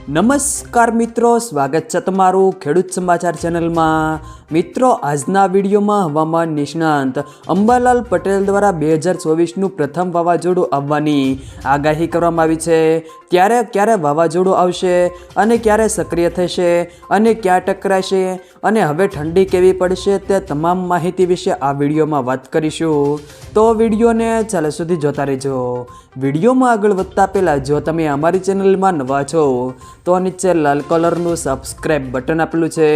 નમસ્કાર મિત્રો, સ્વાગત છે તમારું ખેડૂત સમાચાર ચેનલમાં। મિત્રો, આજના વિડીયોમાં હવામાન નિષ્ણાંત અંબાલાલ પટેલ દ્વારા 2024નું પ્રથમ વાવાઝોડું આવવાની આગાહી કરવામાં આવી છે। ક્યારે વાવાઝોડું આવશે અને ક્યારે સક્રિય થશે અને ક્યાં ટકરાશે અને હવે ઠંડી કેવી પડશે તે તમામ માહિતી વિશે આ વિડીયોમાં વાત કરીશું। તો વિડીયોને છેલ્લે સુધી જોતા રહેજો। વિડીયોમાં આગળ વધતા પહેલાં જો તમે અમારી ચેનલમાં નવા છો તો નીચે લાલ કલરનું સબસ્ક્રાઇબ બટન આપેલું છે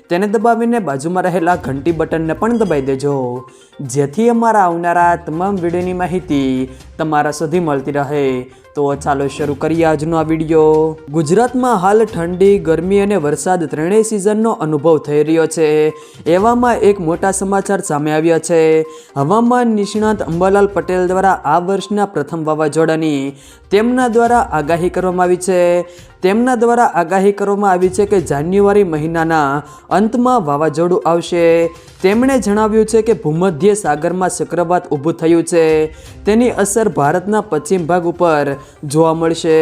તેને દબાવીને બાજુમાં રહેલા ઘંટી બટનને પણ દબાવી દેજો, જેથી અમારા આવનારા તમામ વિડીયોની માહિતી તમારા સુધી મળતી રહે। તો ચાલો શરૂ કરીએ આજનો આ વિડીયો। ગુજરાતમાં હાલ ઠંડી, ગરમી અને વરસાદ ત્રણેય સિઝનનો અનુભવ થઈ રહ્યો છે। એવામાં એક મોટા સમાચાર સામે આવ્યા છે। હવામાન નિષ્ણાત અંબાલાલ પટેલ દ્વારા આ વર્ષના પ્રથમ વાવાઝોડાની તેમના દ્વારા આગાહી કરવામાં આવી છે। તેમના દ્વારા આગાહી કરવામાં આવી છે કે જાન્યુઆરી મહિનાના અંતમાં વાવાઝોડું આવશે। તેમણે જણાવ્યું છે કે ભૂમધ્ય સાગરમાં ચક્રવાત ઊભું થયું છે, તેની અસર ભારતના પશ્ચિમ ભાગ ઉપર જોવા મળશે।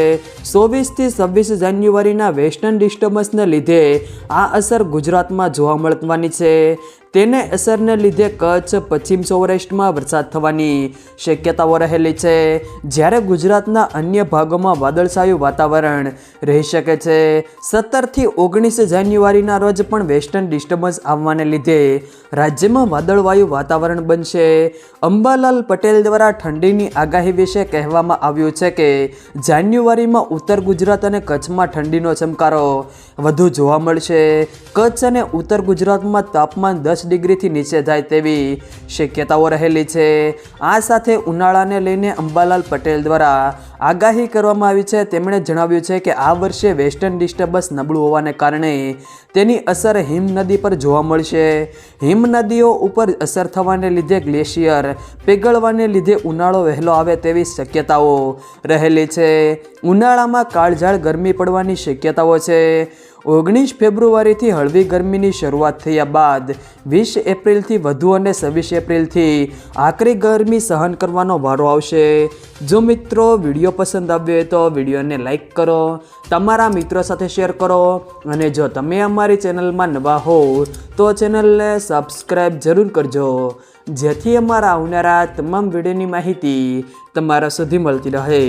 24થી 26 જાન્યુઆરીના વેસ્ટર્ન ડિસ્ટર્બન્સને લીધે આ અસર ગુજરાતમાં જોવા મળવાની છે। તેને અસરને લીધે કચ્છ, પશ્ચિમ સૌરાષ્ટ્રમાં વરસાદ થવાની શક્યતાઓ રહેલી છે, જ્યારે ગુજરાતના અન્ય ભાગોમાં વાદળછાયું વાતાવરણ રહી શકે છે। 17થી 19 જાન્યુઆરીના રોજ પણ વેસ્ટર્ન ડિસ્ટર્બન્સ આવવાને લીધે રાજ્યમાં વાદળવાયું વાતાવરણ બનશે। અંબાલાલ પટેલ દ્વારા ઠંડીની આગાહી વિશે કહેવામાં આવ્યું છે કે જાન્યુઆરીમાં ઉત્તર ગુજરાત અને કચ્છમાં ઠંડીનો ચમકારો વધુ જોવા મળશે। કચ્છ અને ઉત્તર ગુજરાતમાં તાપમાન 10 ડિગ્રીથી નીચે જાય તેવી શક્યતાઓ રહેલી છે। આ સાથે ઉનાળાને લઈને અંબાલાલ પટેલ દ્વારા આગાહી કરવામાં આવી છે। તેમણે જણાવ્યું છે કે આ વર્ષે વેસ્ટર્ન ડિસ્ટર્બન્સ નબળું હોવાને કારણે તેની અસર હિમ નદી પર જોવા મળશે। હિમ નદીઓ ઉપર અસર થવાને લીધે ગ્લેશિયર પીગળવાને લીધે ઉનાળો વહેલો આવે તેવી શક્યતાઓ રહેલી છે। ઉનાળામાં કાળઝાળ ગરમી પડવાની શક્યતાઓ છે। 19 ફેબ્રુઆરીથી હળવી ગરમીની શરૂઆત થયા બાદ 20 એપ્રિલથી વધુ અને 26 એપ્રિલથી આકરી ગરમી સહન કરવાનો વારો આવશે। જો મિત્રો વિડીયો પસંદ આવ્યો હોય તો વિડીયોને લાઈક કરો, તમારા મિત્રો સાથે શેર કરો અને જો તમે અમારી ચેનલમાં નવા હો તો ચેનલને સબસ્ક્રાઈબ જરૂર કરજો, જેથી અમારા આવનારા તમામ વિડીયોની માહિતી તમારા સુધી મળતી રહે।